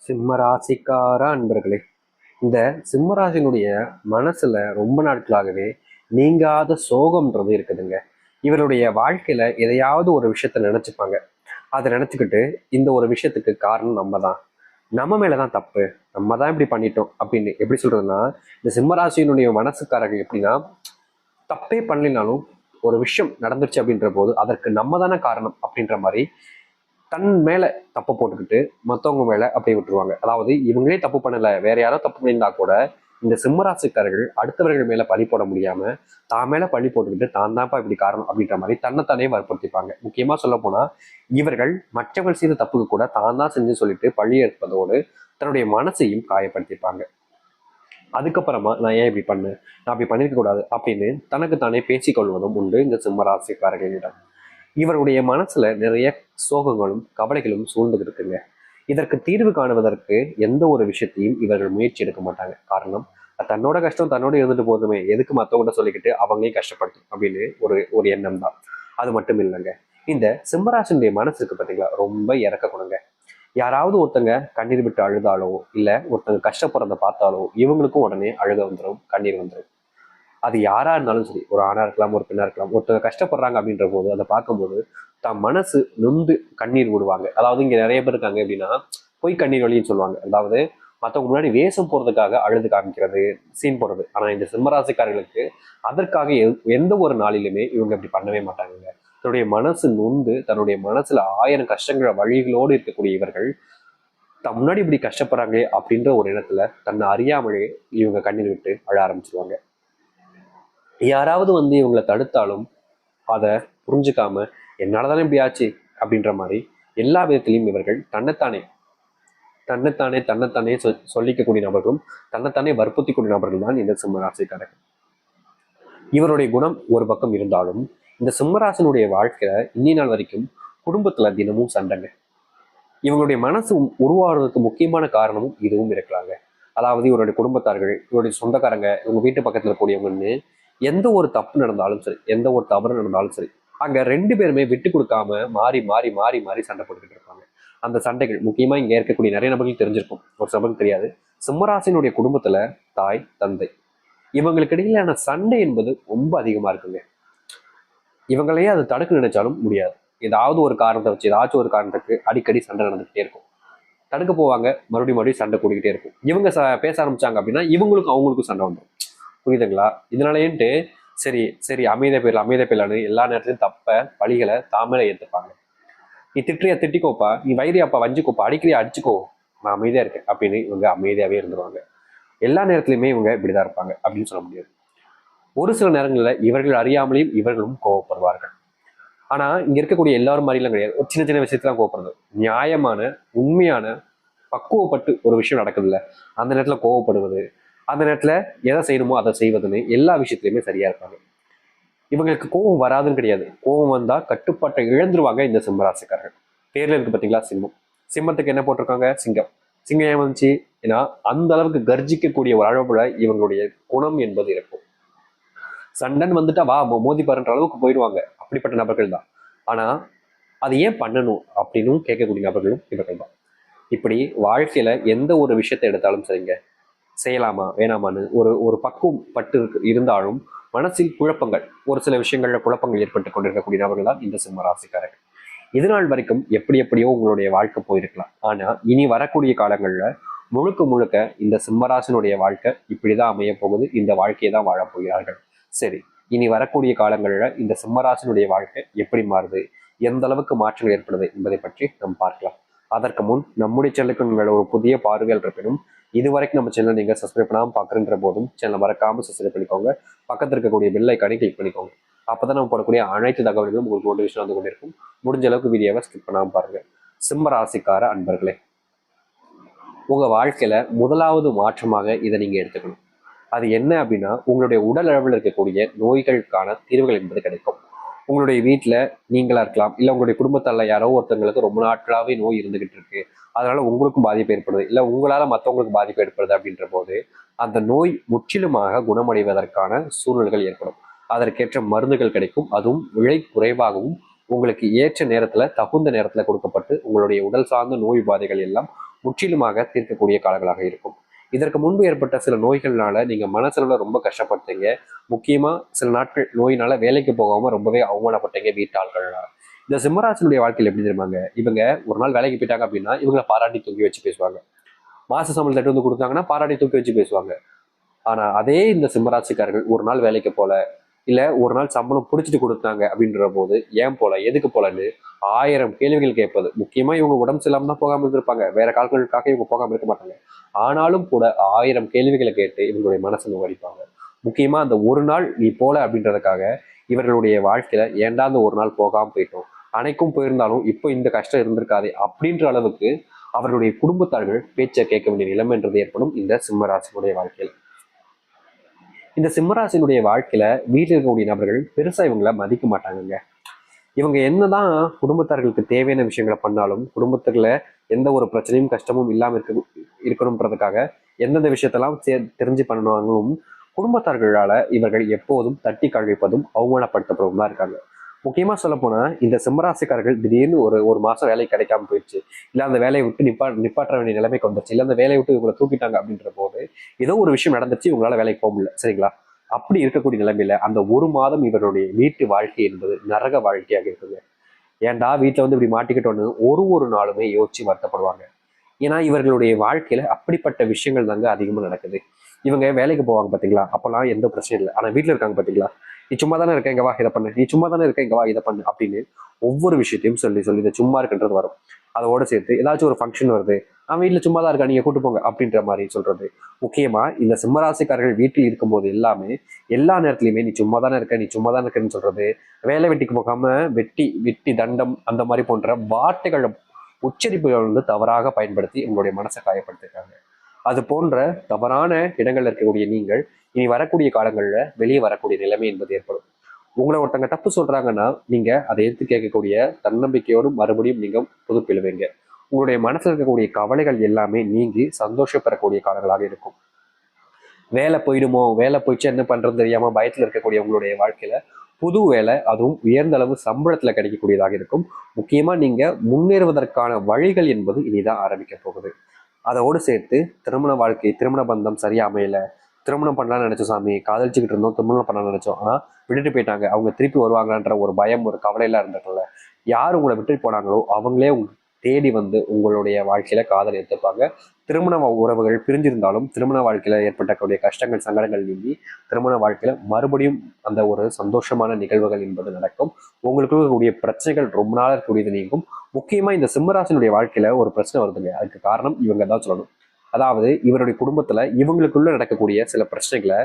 சிம்மராசிக்கார அன்பர்களே, இந்த சிம்மராசினுடைய மனசுல ரொம்ப நாட்களாகவே நீங்காத சோகம்ன்றது இருக்குதுங்க. இவருடைய வாழ்க்கையில எதையாவது ஒரு விஷயத்த நினைச்சுப்பாங்க. அதை நினைச்சுக்கிட்டு இந்த ஒரு விஷயத்துக்கு காரணம் நம்ம தான், நம்ம மேலதான் தப்பு, நம்ம தான் இப்படி பண்ணிட்டோம் அப்படின்னு எப்படி சொல்றதுன்னா, இந்த சிம்மராசியினுடைய மனசுக்காரர்கள் எப்படின்னா, தப்பே பண்ணலினாலும் ஒரு விஷயம் நடந்துருச்சு அப்படின்ற போது அதற்கு நம்ம தானே காரணம் அப்படின்ற மாதிரி தன் மேல தப்பு போட்டுக்கிட்டு மற்றவங்க மேல அப்படியே விட்டுருவாங்க. அதாவது இவங்களே தப்பு பண்ணல, வேற யாரோ தப்பு பண்ணியிருந்தா கூட இந்த சிம்மராசிக்காரர்கள் அடுத்தவர்கள் மேல பழி போட முடியாம தான் மேல பழி போட்டுக்கிட்டு தான் தான்ப்பா இப்படி காரணம் அப்படின்ற மாதிரி தன்னைத்தானே வற்புறுத்திப்பாங்க. முக்கியமா சொல்ல போனா இவர்கள் மற்றவர்கள் செய்த தப்புக்கு கூட தான் தான் செஞ்சு சொல்லிட்டு பழி ஏற்பதோடு தன்னுடைய மனசையும் காயப்படுத்திப்பாங்க. அதுக்கப்புறமா நான் ஏன் இப்படி பண்ணேன், நான் அப்படி பண்ணிருக்க கூடாது அப்படின்னு தனக்கு தானே பேசிக்கொள்வதும் உண்டு இந்த சிம்மராசிக்காரர்களிடம். இவருடைய மனசுல நிறைய சோகங்களும் கவலைகளும் சூழ்ந்து இருக்குங்க. இதற்கு தீர்வு காணுவதற்கு எந்த ஒரு விஷயத்தையும் இவர்கள் முயற்சி எடுக்க மாட்டாங்க. காரணம், தன்னோட கஷ்டம் தன்னோட இருந்துட்டு போதுமே, எதுக்கு மற்றவங்கள்ட்ட சொல்லிக்கிட்டு அவங்களையும் கஷ்டப்படுத்தும் அப்படின்னு ஒரு ஒரு எண்ணம் தான். அது மட்டும் இல்லைங்க, இந்த சிம்மராசனுடைய மனசு இருக்கு பார்த்தீங்களா, ரொம்ப இறக்க குணங்க. யாராவது ஒருத்தங்க கண்ணீர் விட்டு அழுதாலோ இல்ல ஒருத்தங்க கஷ்டப்படுறத பார்த்தாலோ இவங்களுக்கும் உடனே அழுக வந்துடும், கண்ணீர் வந்துடும். அது யாரா இருந்தாலும் சரி, ஒரு ஆணா இருக்கலாம் ஒரு பெண்ணா இருக்கலாம், ஒருத்தங்க கஷ்டப்படுறாங்க அப்படின்ற போது அதை பார்க்கும்போது தான் மனசு நொந்து கண்ணீர் விடுவாங்க. அதாவது இங்க நிறைய பேர் இருக்காங்க எப்படின்னா, பொய் கண்ணீர் வழின்னு சொல்லுவாங்க. அதாவது மற்றவங்க முன்னாடி வேஷம் போறதுக்காக அழுது காமிக்கிறது, சீன் போடுறது. ஆனா இந்த சிம்மராசிக்காரர்களுக்கு அதற்காக எந்த ஒரு நாளிலுமே இவங்க அப்படி பண்ணவே மாட்டாங்க. தன்னுடைய மனசு நொந்து தன்னுடைய மனசுல ஆயிரம் கஷ்டங்கள வழிகளோடு இருக்கக்கூடிய இவர்கள் தான் முன்னாடி இப்படி கஷ்டப்படுறாங்களே அப்படின்ற ஒரு இடத்துல தன்னை அறியாமலே இவங்க கண்ணீர் விட்டு அழ ஆரம்பிச்சிருவாங்க. யாராவது வந்து இவங்களை தடுத்தாலும் அதை புரிஞ்சுக்காம என்னாலதானே இப்படி ஆச்சு அப்படின்ற மாதிரி எல்லா விதத்திலையும் இவர்கள் தன்னைத்தானே தன்னைத்தானே தன்னைத்தானே சொல்லிக்கக்கூடிய நபர்களும் தன்னைத்தானே வற்புறுத்திக்கூடிய நபர்கள் தான் இந்த சிம்மராசிக்காரர்கள். இவருடைய குணம் ஒரு பக்கம் இருந்தாலும் இந்த சிம்மராசனுடைய வாழ்க்கையில இன்னி நாள் வரைக்கும் குடும்பத்துல தினமும் சண்டைங்க. இவங்களுடைய மனசு உருவாகிறதுக்கு முக்கியமான காரணமும் இதுவும் இருக்கலாங்க. அதாவது இவருடைய குடும்பத்தார்கள், இவருடைய சொந்தக்காரங்க, இவங்க வீட்டு பக்கத்துல கூடியவங்கன்னு எந்த ஒரு தப்பு நடந்தாலும் சரி, எந்த ஒரு தவறு நடந்தாலும் சரி, அங்க ரெண்டு பேருமே விட்டு கொடுக்காம மாறி மாறி மாறி மாறி சண்டை போட்டுக்கிட்டு இருப்பாங்க. அந்த சண்டைகள் முக்கியமா இங்க இருக்கக்கூடிய நிறைய நபர்கள் தெரிஞ்சிருக்கும், ஒரு சிலருக்கு தெரியாது. சிம்மராசினுடைய குடும்பத்துல தாய் தந்தை இவங்களுக்கு இடையிலான சண்டை என்பது ரொம்ப அதிகமா இருக்குங்க. இவங்களையே அதை தடுக்க நினைச்சாலும் முடியாது. ஏதாவது ஒரு காரணத்தை வச்சு ஏதாச்சும் ஒரு காரணத்துக்கு அடிக்கடி சண்டை நடந்துகிட்டே இருக்கும். தடுக்க போவாங்க, மறுபடியும் மறுபடியும் சண்டை கூடிக்கிட்டே இருக்கும். இவங்க பேச ஆரம்பிச்சாங்க அப்படின்னா இவங்களுக்கும் அவங்களுக்கும் சண்டை வந்துடும். புரியுதுங்களா? இதனாலேன்ட்டு சரி சரி அமைதியா போயிடலான்னு எல்லா நேரத்திலையும் தப்ப பழிகளை தாமரை ஏற்றுப்பாங்க. நீ திட்டுறியா திட்டிக்கோப்பா, நீ வைரியாப்பா வஞ்சிக்கோப்பா, அடிக்கிறியா அடிச்சுக்கோ, நான் அமைதியா இருக்கேன் அப்படின்னு இவங்க அமைதியாவே இருந்துருவாங்க. எல்லா நேரத்திலுமே இவங்க இப்படிதான் இருப்பாங்க அப்படின்னு சொல்ல முடியாது. ஒரு சில நேரங்களில் இவர்கள் அறியாமலேயும் இவர்களும் கோவப்படுவார்கள். ஆனா இங்க இருக்கக்கூடிய எல்லாரும் மாதிரிலாம் கிடையாது. ஒரு சின்ன சின்ன விஷயத்தான் கோவப்படுறது. நியாயமான உண்மையான பக்குவப்பட்டு ஒரு விஷயம் நடக்குது இல்ல, அந்த நேரத்துல கோவப்படுவது, அந்த நேரத்துல எதை செய்யணுமோ அதை செய்வதுன்னு எல்லா விஷயத்திலுமே சரியா இருப்பாங்க. இவங்களுக்கு கோபம் வராதுன்னு கிடையாது. கோபம் வந்தா கட்டுப்பாட்டை இழந்துருவாங்க இந்த சிம்மராசிக்காரர்கள். பேர்ல இருக்கு பாத்தீங்களா சிம்மம். சிம்மத்துக்கு என்ன போட்டிருக்காங்க, சிங்கம். சிங்கம் ஏன் வந்துச்சு? ஏன்னா அந்த அளவுக்கு கர்ஜிக்கக்கூடிய ஒரு அளவுல இவங்களுடைய குணம் என்பது இருக்கும். சண்டன் வந்துட்டா வா மோதி பாருன்ற அளவுக்கு போயிடுவாங்க. அப்படிப்பட்ட நபர்கள் தான். ஆனா அது ஏன் பண்ணணும் அப்படின்னு கேட்கக்கூடிய நபர்களும் இவர்கள் தான். இப்படி வாழ்க்கையில எந்த ஒரு விஷயத்தை எடுத்தாலும் சரிங்க, செய்யலாமா வேணாமான்னு ஒரு ஒரு பக்குவம் பட்டு இருந்தாலும் மனசில் குழப்பங்கள், ஒரு சில விஷயங்கள்ல குழப்பங்கள் ஏற்பட்டு கொண்டிருக்கக்கூடிய நபர்கள் தான் இந்த சிம்ம ராசிக்காரர்கள். இது நாள் வரைக்கும் எப்படி எப்படியோ உங்களுடைய வாழ்க்கை போயிருக்கலாம். ஆனா இனி வரக்கூடிய காலங்கள்ல முழுக்க முழுக்க இந்த சிம்மராசினுடைய வாழ்க்கை இப்படிதான் அமைய போகுது, இந்த வாழ்க்கையை தான் வாழப் போகிறார்கள். சரி, இனி வரக்கூடிய காலங்கள்ல இந்த சிம்மராசினுடைய வாழ்க்கை எப்படி மாறுது, எந்த அளவுக்கு மாற்றங்கள் ஏற்படுது என்பதை பற்றி நாம் பார்க்கலாம். அதற்கு முன் நம்முடைய சேனலுக்கு உங்களோட ஒரு புதிய பார்வைகள் இருப்பினும் இதுவரைக்கும் நம்ம சேனல் நீங்க சப்ஸ்கிரைப் பண்ணாமல் பார்க்குறன்ற போதும் சேனல் மறக்காம சப்ஸ்கிரைப் பண்ணிக்கோங்க. பக்கத்தில் இருக்கக்கூடிய பெல் ஐக்கானை கிளிக் பண்ணிக்கோங்க. அப்பதான் நம்ம போடக்கூடிய அனைத்து தகவல்களும் உங்களுக்கு நோட்டிஃபிகேஷன் வந்து கொண்டிருக்கும். முடிஞ்ச அளவுக்கு வீடியோவை ஸ்கிப் பண்ணாம பாருங்க. சிம்ம ராசிக்கார அன்பர்களே, உங்க வாழ்க்கையில முதலாவது மாற்றமாக இதை நீங்க எடுத்துக்கணும். அது என்ன அப்படின்னா, உங்களுடைய உடல் அளவில் இருக்கக்கூடிய நோய்களுக்கான தீர்வுகள் என்பது கிடைக்கும். உங்களுடைய வீட்டில் நீங்களா இருக்கலாம், இல்லை உங்களுடைய குடும்பத்தால் யாரோ ஒருத்தவங்களுக்கு ரொம்ப நாட்களாகவே நோய் இருந்துகிட்டு இருக்கு, அதனால உங்களுக்கும் பாதிப்பு ஏற்படுது, இல்லை உங்களால் மற்றவங்களுக்கு பாதிப்பு ஏற்படுது அப்படின்ற போது அந்த நோய் முற்றிலுமாக குணமடைவதற்கான சூழல்கள் ஏற்படும். அதற்கேற்ற மருந்துகள் கிடைக்கும். அதுவும் விலை குறைவாகவும் உங்களுக்கு ஏற்ற நேரத்தில் தகுந்த நேரத்தில் கொடுக்கப்பட்டு உங்களுடைய உடல் சார்ந்த நோய் உபாதைகள் எல்லாம் முற்றிலுமாக தீர்க்கக்கூடிய காலங்களாக இருக்கும். இதற்கு முன்பு ஏற்பட்ட சில நோய்கள்னால நீங்க மனசளவுல ரொம்ப கஷ்டப்பட்டீங்க. முக்கியமா சில நாட்கள் நோயினால வேலைக்கு போகாம ரொம்பவே அவமானப்பட்டீங்க வீட்டாள்கள்லாம். இந்த சிம்மராசினுடைய வாழ்க்கையில் எப்படி தெரியுமாங்க, இவங்க ஒரு நாள் வேலைக்கு போயிட்டாங்க அப்படின்னா இவங்களை பாராட்டி தூக்கி வச்சு பேசுவாங்க. மாச சம்பளம் தட்டு வந்து கொடுத்தாங்கன்னா பாராட்டி தூக்கி வச்சு பேசுவாங்க. ஆனா அதே இந்த சிம்மராசிக்காரர்கள் ஒரு நாள் வேலைக்கு போல, இல்ல ஒரு நாள் சம்பளம் பிடிச்சிட்டு கொடுத்தாங்க அப்படின்ற போது ஏன் போல, எதுக்கு போலன்னு 1000 கேள்விகள் கேட்பது. முக்கியமா இவங்க உடம்பு சரியில்லாம தான் போகாம இருந்திருப்பாங்க, வேற கால்களுக்காக இவங்க போகாம இருக்க மாட்டாங்க. ஆனாலும் கூட 1000 கேள்விகளை கேட்டு இவங்களுடைய மனசை நோகடிப்பாங்க. முக்கியமா அந்த ஒரு நாள் நீ போல அப்படின்றதுக்காக இவர்களுடைய வாழ்க்கையில ஏன்டா அந்த ஒரு நாள் போகாம போயிட்டோம், அனைக்கும் போயிருந்தாலும் இப்போ இந்த கஷ்டம் இருந்திருக்காது அப்படின்ற அளவுக்கு அவர்களுடைய குடும்பத்தார்கள் பேச்சை கேட்க வேண்டிய நிலைமைன்றது ஏற்படும் இந்த சிம்மராசினுடைய வாழ்க்கையில். இந்த சிம்மராசினுடைய வாழ்க்கையில வீட்டில் இருக்கக்கூடிய நபர்கள் பெருசா இவங்களை மதிக்க மாட்டாங்கங்க. இவங்க என்னதான் குடும்பத்தார்களுக்கு தேவையான விஷயங்களை பண்ணாலும், குடும்பத்துல எந்த ஒரு பிரச்சனையும் கஷ்டமும் இல்லாம இருக்கணும்ன்றதுக்காக எந்தெந்த விஷயத்தெல்லாம் தெரிஞ்சு பண்ணாலும் குடும்பத்தார்களால இவர்கள் எப்போதும் தட்டி கழிப்பதும் அவமானப்படுத்தப்படும் தான் இருக்காங்க. முக்கியமா சொல்ல போனா இந்த சிம்மராசிக்காரர்கள் திடீர்னு ஒரு மாசம் வேலை கிடைக்காம போயிடுச்சு, இல்ல அந்த வேலையை விட்டு நிப்பாற்ற வேண்டிய நிலைமைக்கு வந்துருச்சு, இல்ல அந்த வேலையை விட்டு இவங்களை தூக்கிட்டாங்க அப்படின்ற போது ஏதோ ஒரு விஷயம் நடந்துச்சு, இவங்களால வேலைக்கு போக முடியல, சரிங்களா? அப்படி இருக்கக்கூடிய நிலைமையில அந்த ஒரு மாதம் இவருடைய வீட்டு வாழ்க்கை என்பது நரக வாழ்க்கையாக இருக்குங்க. ஏன்டா வீட்டுல வந்து இப்படி மாட்டிக்கிட்டோன்னு ஒரு நாளுமே யோசிச்சு வருத்தப்படுவாங்க. ஏன்னா இவர்களுடைய வாழ்க்கையில அப்படிப்பட்ட விஷயங்கள் தாங்க அதிகமா நடக்குது. இவங்க வேலைக்கு போவாங்க பாத்தீங்களா, அப்பெல்லாம் எந்த பிரச்சனையும் இல்லை. ஆனா வீட்டுல இருக்காங்க பாத்தீங்களா, நீ சும்மா தானே இருக்க, இங்க வா இதை பண்ணு, நீ சும்மா தானே இருக்க, இங்க வா இதை பண்ணு அப்படின்னு ஒவ்வொரு விஷயத்தையும் சொல்லி சொல்லி இதை சும்மா இருக்குன்றது வரும். அதோட சேர்த்து ஏதாச்சும் ஒரு ஃபங்க்ஷன் வருது, நான் வீட்டுல சும்மா தான் இருக்கா, நீங்க கூட்டு போங்க அப்படின்ற மாதிரி சொல்றது. முக்கியமா இந்த சிம்மராசிக்காரர்கள் வீட்டில் இருக்கும்போது எல்லாமே எல்லா நேரத்திலையுமே நீ சும்மா தானே இருக்க, நீ சும்மா தானே இருக்கன்னு சொல்றது, வேலை வெட்டிக்கு போகாம வெட்டி வெட்டி தண்டம் அந்த மாதிரி போன்ற வார்த்தைகள் உச்சரிப்புகள் வந்து தவறாக பயன்படுத்தி உங்களுடைய மனசை காயப்படுத்திருக்காங்க. அது போன்ற தவறான இடங்கள்ல இருக்கக்கூடிய நீங்கள் இனி வரக்கூடிய காலங்கள்ல வெளியே வரக்கூடிய நிலைமை என்பது ஏற்படும். உங்களை ஒருத்தங்க தப்பு சொல்றாங்கன்னா நீங்க அதை எடுத்து கேட்கக்கூடிய தன்னம்பிக்கையோடு மறுபடியும் நீங்க புதுப்பிழுவீங்க. உங்களுடைய மனசுல இருக்கக்கூடிய கவலைகள் எல்லாமே நீங்கி சந்தோஷப்பெறக்கூடிய காலங்களாக இருக்கும். வேலை போயிடுமோ, வேலை போயிடுச்சு என்ன பண்றது தெரியாம பயத்துல இருக்கக்கூடிய உங்களுடைய வாழ்க்கையில புது வேலை, அதுவும் உயர்ந்த அளவு சம்பளத்துல கிடைக்கக்கூடியதாக இருக்கும். முக்கியமா நீங்க முன்னேறுவதற்கான வழிகள் என்பது இனிதான் ஆரம்பிக்க போகுது. அதோடு சேர்த்து திருமண வாழ்க்கை, திருமண பந்தம் சரியா அமையல, திருமணம் பண்ணலாம்னு நினைச்சோம் சாமி, காதலிச்சுக்கிட்டு இருந்தோம், திருமணம் பண்ணலாம்னு நினைச்சோம், ஆனா விட்டுட்டு போயிட்டாங்க, அவங்க திருப்பி வருவாங்கன்ற ஒரு பயம் ஒரு கவலை எல்லாம் இருந்திருக்குல்ல. யார் உங்களை விட்டுட்டு போனாங்களோ அவங்களே தேடி வந்து உங்களுடைய வாழ்க்கையில காதல் எடுத்துப்பாங்க. திருமண உறவுகள் பிரிஞ்சிருந்தாலும் திருமண வாழ்க்கையில ஏற்பட்டக்கூடிய கஷ்டங்கள் சங்கடங்கள் நீங்கி திருமண வாழ்க்கையில மறுபடியும் அந்த ஒரு சந்தோஷமான நிகழ்வுகள் என்பது நடக்கும். உங்களுக்கு இருக்கக்கூடிய பிரச்சனைகள் ரொம்ப நாள் இருக்கக்கூடியது நீங்கும். முக்கியமா இந்த சிம்மராசினுடைய வாழ்க்கையில ஒரு பிரச்சனை வருதுங்க, அதுக்கு காரணம் இவங்க தான் சொல்லணும். அதாவது இவருடைய குடும்பத்துல இவங்களுக்குள்ள நடக்கக்கூடிய சில பிரச்சனைகளை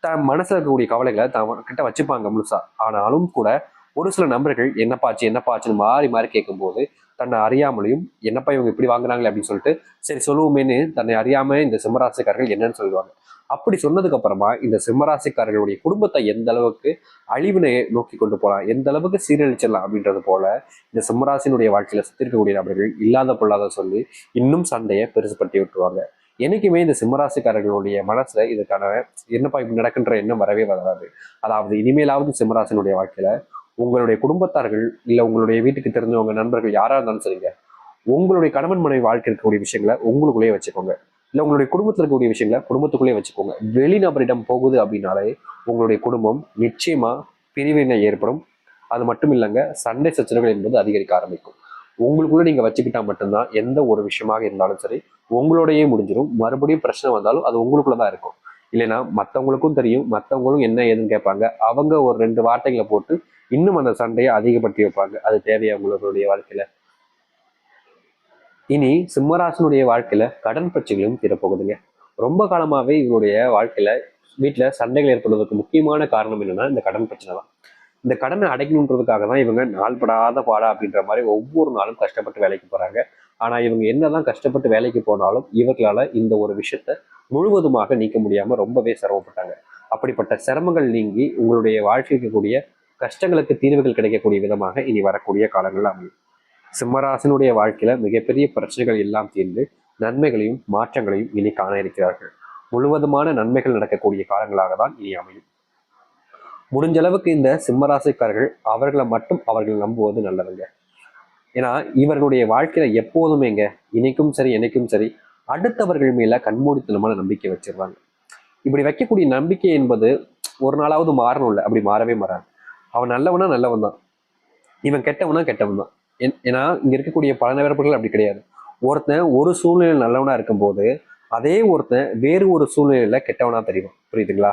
தன் மனசுல இருக்கக்கூடிய கவலைகளை கிட்ட வச்சுப்பாங்க முழுசா. ஆனாலும் கூட ஒரு சில நபர்கள் என்னப்பாச்சுன்னு மாறி மாறி கேட்கும்போது தன்னை அறியாமலையும் என்னப்பா இவங்க இப்படி வாங்குறாங்களே அப்படின்னு சொல்லிட்டு சரி சொல்லுவோமேன்னு தன்னை அறியாம இந்த சிம்மராசிக்காரர்கள் என்னன்னு சொல்லுவாங்க. அப்படி சொன்னதுக்கு அப்புறமா இந்த சிம்மராசிக்காரர்களுடைய குடும்பத்தை எந்த அளவுக்கு அழிவினை நோக்கி கொண்டு போகலாம், எந்த அளவுக்கு சீரழிச்சிடலாம் அப்படின்றது போல இந்த சிம்மராசினுடைய வாழ்க்கையில சுத்தி இருக்கக்கூடிய நபர்கள் இல்லாத பொல்லாத சொல்லி இன்னும் சண்டையை பெருசுப்படுத்தி விட்டுருவாங்க. என்னைக்குமே இந்த சிம்மராசிக்காரர்களுடைய மனசுல இதுக்கான என்னப்பா இப்படி நடக்குன்ற எண்ணம் வரவே வராது. அதாவது இனிமேலாவது சிம்மராசினுடைய வாழ்க்கையில உங்களுடைய குடும்பத்தார்கள் இல்ல உங்களுடைய வீட்டுக்கு தெரிஞ்சவங்க நண்பர்கள் யாரா இருந்தாலும் சரிங்க, உங்களுடைய கணவன் மனைவி வாழ்க்கை இருக்கக்கூடிய விஷயங்களை உங்களுக்குள்ளேயே வச்சுக்கோங்க. இல்ல உங்களுடைய குடும்பத்தில் இருக்கக்கூடிய விஷயங்களை குடும்பத்துக்குள்ளேயே வச்சுக்கோங்க. வெளிநபரிடம் போகுது அப்படின்னாலே உங்களுடைய குடும்பம் நிச்சயமா பிரிவினை ஏற்படும். அது மட்டும் இல்லைங்க, சண்டை சச்சரவுகள் என்பது அதிகரிக்க ஆரம்பிக்கும். உங்களுக்குள்ள நீங்க வச்சுக்கிட்டா மட்டும்தான் எந்த ஒரு விஷயமாக இருந்தாலும் சரி உங்களோடயே முடிஞ்சிடும். மறுபடியும் பிரச்சனை வந்தாலும் அது உங்களுக்குள்ளதான் இருக்கும். இல்லைன்னா மற்றவங்களுக்கும் தெரியும், மற்றவங்களும் என்ன ஏதுன்னு கேட்பாங்க, அவங்க ஒரு 2 வார்த்தைகளை போட்டு இன்னும் அந்த சண்டையை அதிகப்படுத்தி வைப்பாங்க. அது தேவையா உங்களுடைய வாழ்க்கையில? இனி சிம்மராசனுடைய வாழ்க்கையில கடன் பிரச்சனைகளும் தீரப்போகுதுங்க. ரொம்ப காலமாவே இவருடைய வாழ்க்கையில வீட்டுல சண்டைகள் ஏற்படுவதற்கு முக்கியமான காரணம் என்னன்னா இந்த கடன் பிரச்சனை தான். இந்த கடனை அடைக்கணுன்றதுக்காக தான் இவங்க நாள்படாத பாடா அப்படின்ற மாதிரி ஒவ்வொரு நாளும் கஷ்டப்பட்டு வேலைக்கு போறாங்க. ஆனா இவங்க என்னதான் கஷ்டப்பட்டு வேலைக்கு போனாலும் இவர்களால இந்த ஒரு விஷயத்த முழுவதுமாக நீக்க முடியாம ரொம்பவே சிரமப்பட்டாங்க. அப்படிப்பட்ட சிரமங்கள் நீங்கி உங்களுடைய வாழ்க்கைக்கு கூடிய கஷ்டங்களுக்கு தீர்வுகள் கிடைக்கக்கூடிய விதமாக இனி வரக்கூடிய காலங்கள் அமையும். சிம்மராசனுடைய வாழ்க்கையில மிகப்பெரிய பிரச்சனைகள் எல்லாம் தீர்ந்து நன்மைகளையும் மாற்றங்களையும் இனி காண இருக்கிறார்கள். முழுவதுமான நன்மைகள் நடக்கக்கூடிய காலங்களாக தான் இனி அமையும். முடிஞ்ச அளவுக்கு இந்த சிம்மராசிக்காரர்கள் அவர்களை மட்டும் அவர்கள் நம்புவது நல்லதுங்க. ஏன்னா இவர்களுடைய வாழ்க்கையில எப்போதுமேங்க இன்னைக்கும் சரி என்னைக்கும் சரி அடுத்தவர்கள் மேல கண்மூடித்தனமான நம்பிக்கை வச்சிருவாங்க. இப்படி வைக்கக்கூடிய நம்பிக்கை என்பது ஒரு நாளாவது மாறணும்ல, அப்படி மாறவே மாறாது. அவன் நல்லவனா நல்லவன் தான், இவன் கெட்டவனா கெட்டவன் தான். ஏன்னா இங்க இருக்கக்கூடிய பல நபர்கள் அப்படி கிடையாது. ஒருத்தன் ஒரு சூழ்நிலையில் நல்லவனா இருக்கும்போது அதே ஒருத்தன் வேறு ஒரு சூழ்நிலையில கெட்டவனா தெரியும். புரியுதுங்களா?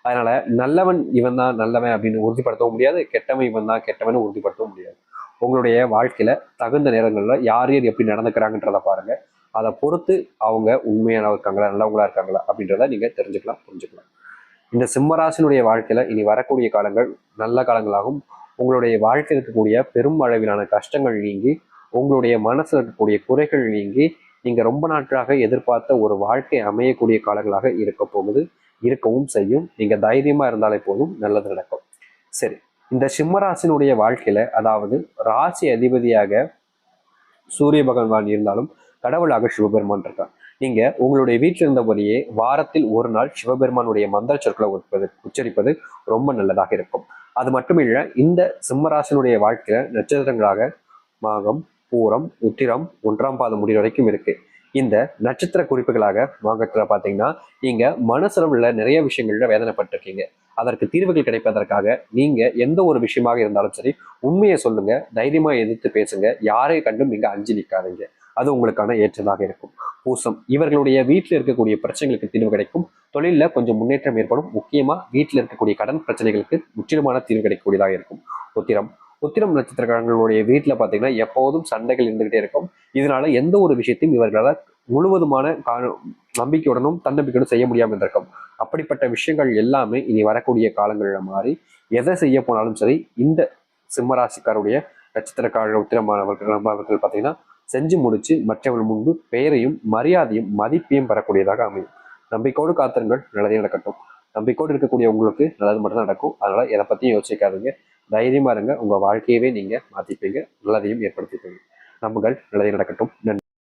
அதனால நல்லவன் இவன் தான் நல்லவன் அப்படின்னு உறுதிப்படுத்தவும் முடியாது, கெட்டவன் இவன் தான் கெட்டவன் உறுதிப்படுத்தவும் முடியாது. உங்களுடைய வாழ்க்கையில தகுந்த நேரங்கள்ல யார் யார் எப்படி நடந்துக்கிறாங்கன்றத பாருங்க. அதை பொறுத்து அவங்க உண்மையான இருக்காங்களா நல்லவங்களா இருக்காங்களா அப்படின்றத நீங்க தெரிஞ்சுக்கலாம், புரிஞ்சுக்கலாம். இந்த சிம்மராசினுடைய வாழ்க்கையில இனி வரக்கூடிய காலங்கள் நல்ல காலங்களாகும். உங்களுடைய வாழ்க்கையில் இருக்கக்கூடிய பெரும் அளவிலான கஷ்டங்கள் நீங்கி, உங்களுடைய மனசுல இருக்கக்கூடிய குறைகள் நீங்கி, நீங்க ரொம்ப நாட்களாக எதிர்பார்த்த ஒரு வாழ்க்கை அமையக்கூடிய காலங்களாக இருக்க போகுது, இருக்கவும் செய்யும். நீங்க தைரியமா இருந்தாலே போதும், நல்லது நடக்கும். சரி, இந்த சிம்மராசினுடைய வாழ்க்கையில, அதாவது ராசி அதிபதியாக சூரிய பகவான் இருந்தாலும் கடவுளாக சிவபெருமான் இருக்கார். நீங்க உங்களுடைய வீட்டில் இருந்தபடியே வாரத்தில் ஒரு நாள் சிவபெருமானுடைய மந்திர சொற்களை உச்சரிப்பது ரொம்ப நல்லதாக இருக்கும். அது மட்டுமில்ல, இந்த சிம்மராசினுடைய வாழ்க்கையில நட்சத்திரங்களாக மாகம், பூரம், உத்திரம், 1ஆம் பாதம் முடிவு வரைக்கும் இருக்கு. இந்த நட்சத்திர குறிப்புகளாக மாகத்துல பாத்தீங்கன்னா நீங்க மனசுல நிறைய விஷயங்கள்ல வேதனைப்பட்டிருக்கீங்க. அதற்கு தீர்வுகள் கிடைப்பதற்காக நீங்க எந்த ஒரு விஷயமாக இருந்தாலும் சரி உண்மையை சொல்லுங்க, தைரியமா எதிர்த்து பேசுங்க, யாரை கண்டும் நீங்க அஞ்சு நிற்காதீங்க. அது உங்களுக்கான ஏற்றதாக இருக்கும். பூசம், இவர்களுடைய வீட்டில் இருக்கக்கூடிய பிரச்சனைகளுக்கு தீர்வு கிடைக்கும், தொழில கொஞ்சம் முன்னேற்றம் ஏற்படும், முக்கியமா வீட்டில் இருக்கக்கூடிய கடன் பிரச்சனைகளுக்கு முற்றிலுமான தீர்வு கிடைக்கக்கூடியதாக இருக்கும். உத்திரம், உத்திரம் நட்சத்திரக்காரங்களுடைய வீட்டுல பாத்தீங்கன்னா எப்போதும் சண்டைகள் இருந்துகிட்டே இருக்கும். இதனால எந்த ஒரு விஷயத்தையும் இவர்களால் முழுவதுமான நம்பிக்கையுடனும் தன்னம்பிக்கையுடன் செய்ய முடியாமல் இருக்கும். அப்படிப்பட்ட விஷயங்கள் எல்லாமே இனி வரக்கூடிய காலங்களில் மாறி எதை செய்ய போனாலும் சரி இந்த சிம்மராசிக்காருடைய நட்சத்திரக்காரர்கள் உத்திரமானவர்கள் பார்த்தீங்கன்னா செஞ்சு முடிச்சு மற்றவர்கள் முன்பு பெயரையும் மரியாதையும் மதிப்பையும் பெறக்கூடியதாக அமையும். நம்பிக்கையோடு காத்திருங்கள், நல்லதே நடக்கட்டும். நம்பிக்கையோடு இருக்கக்கூடிய உங்களுக்கு நல்லது மட்டும் தான் நடக்கும். அதனால எதை பத்தியும் யோசிக்காதுங்க, தைரியமா இருங்க. உங்க வாழ்க்கையவே நீங்க மாத்திப்பீங்க, நல்லதையும் ஏற்படுத்திப்பீங்க. நம்புங்கள், நல்லதே நடக்கட்டும். நன்றி.